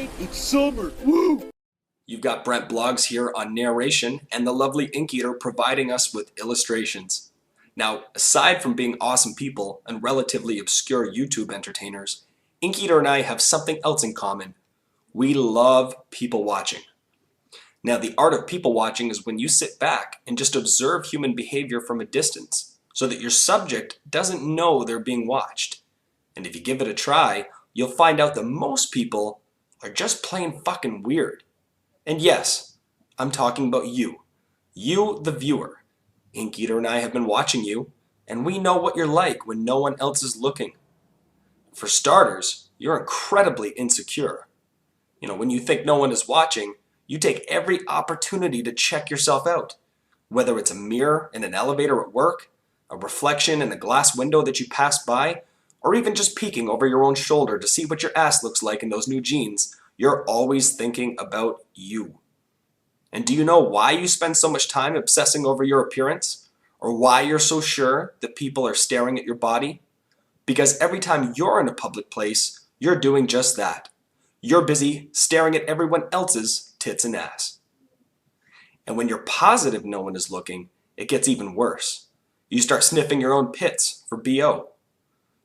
outside. It's summer. Woo! You've got Brent Blogs here on narration and the lovely Inkeater providing us with illustrations. Now, aside from being awesome people and relatively obscure YouTube entertainers, Inkeater and I have something else in common. We love people watching. Now, the art of people watching is when you sit back and just observe human behavior from a distance so that your subject doesn't know they're being watched. And if you give it a try, you'll find out that most people are just plain fucking weird. And yes, I'm talking about you. You, the viewer. Inkeater and I have been watching you, and we know what you're like when no one else is looking. For starters, you're incredibly insecure. When you think no one is watching, you take every opportunity to check yourself out. Whether it's a mirror in an elevator at work, a reflection in a glass window that you pass by, or even just peeking over your own shoulder to see what your ass looks like in those new jeans, you're always thinking about you. And do you know why you spend so much time obsessing over your appearance? Or why you're so sure that people are staring at your body? Because every time you're in a public place, you're doing just that. You're busy staring at everyone else's tits and ass. And when you're positive no one is looking, it gets even worse. You start sniffing your own pits for BO.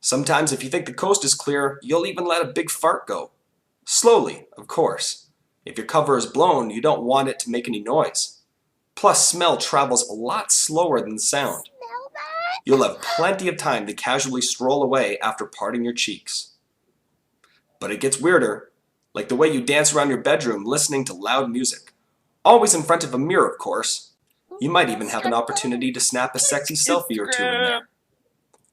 Sometimes if you think the coast is clear, you'll even let a big fart go. Slowly, of course. If your cover is blown, you don't want it to make any noise. Plus, smell travels a lot slower than sound. You'll have plenty of time to casually stroll away after parting your cheeks. But it gets weirder, like the way you dance around your bedroom listening to loud music. Always in front of a mirror, of course. You might even have an opportunity to snap a sexy selfie or two in there.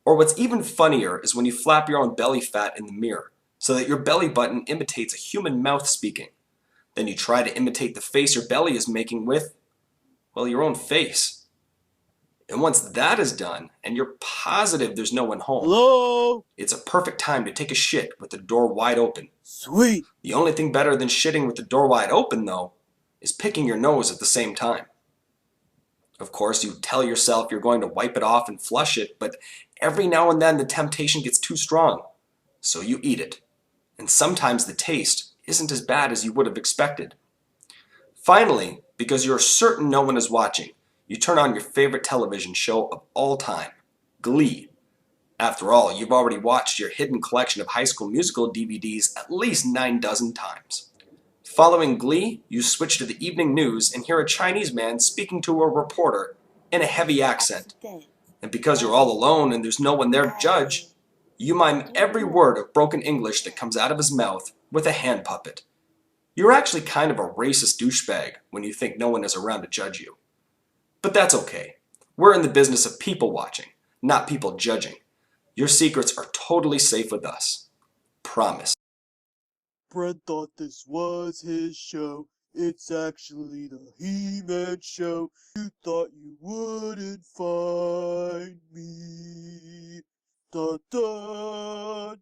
Or what's even funnier is when you flap your own belly fat in the mirror, so that your belly button imitates a human mouth speaking. Then you try to imitate the face your belly is making with, well, your own face. And once that is done, and you're positive there's no one home, Hello? it's a perfect time to take a shit with the door wide open. Sweet. The only thing better than shitting with the door wide open, though, is picking your nose at the same time. Of course, you tell yourself you're going to wipe it off and flush it, but every now and then the temptation gets too strong, so you eat it. And sometimes the taste isn't as bad as you would have expected. Finally, because you're certain no one is watching, you turn on your favorite television show of all time, Glee. After all, you've already watched your hidden collection of High School Musical DVDs at least 9 dozen times. Following Glee, you switch to the evening news and hear a Chinese man speaking to a reporter in a heavy accent. And because you're all alone and there's no one there to judge, you mime every word of broken English that comes out of his mouth with a hand puppet. You're actually kind of a racist douchebag when you think no one is around to judge you. But that's okay. We're in the business of people watching, not people judging. Your secrets are totally safe with us. Promise. Brent thought this was his show. It's actually the He-Man show. You thought you wouldn't find me. Dun dun.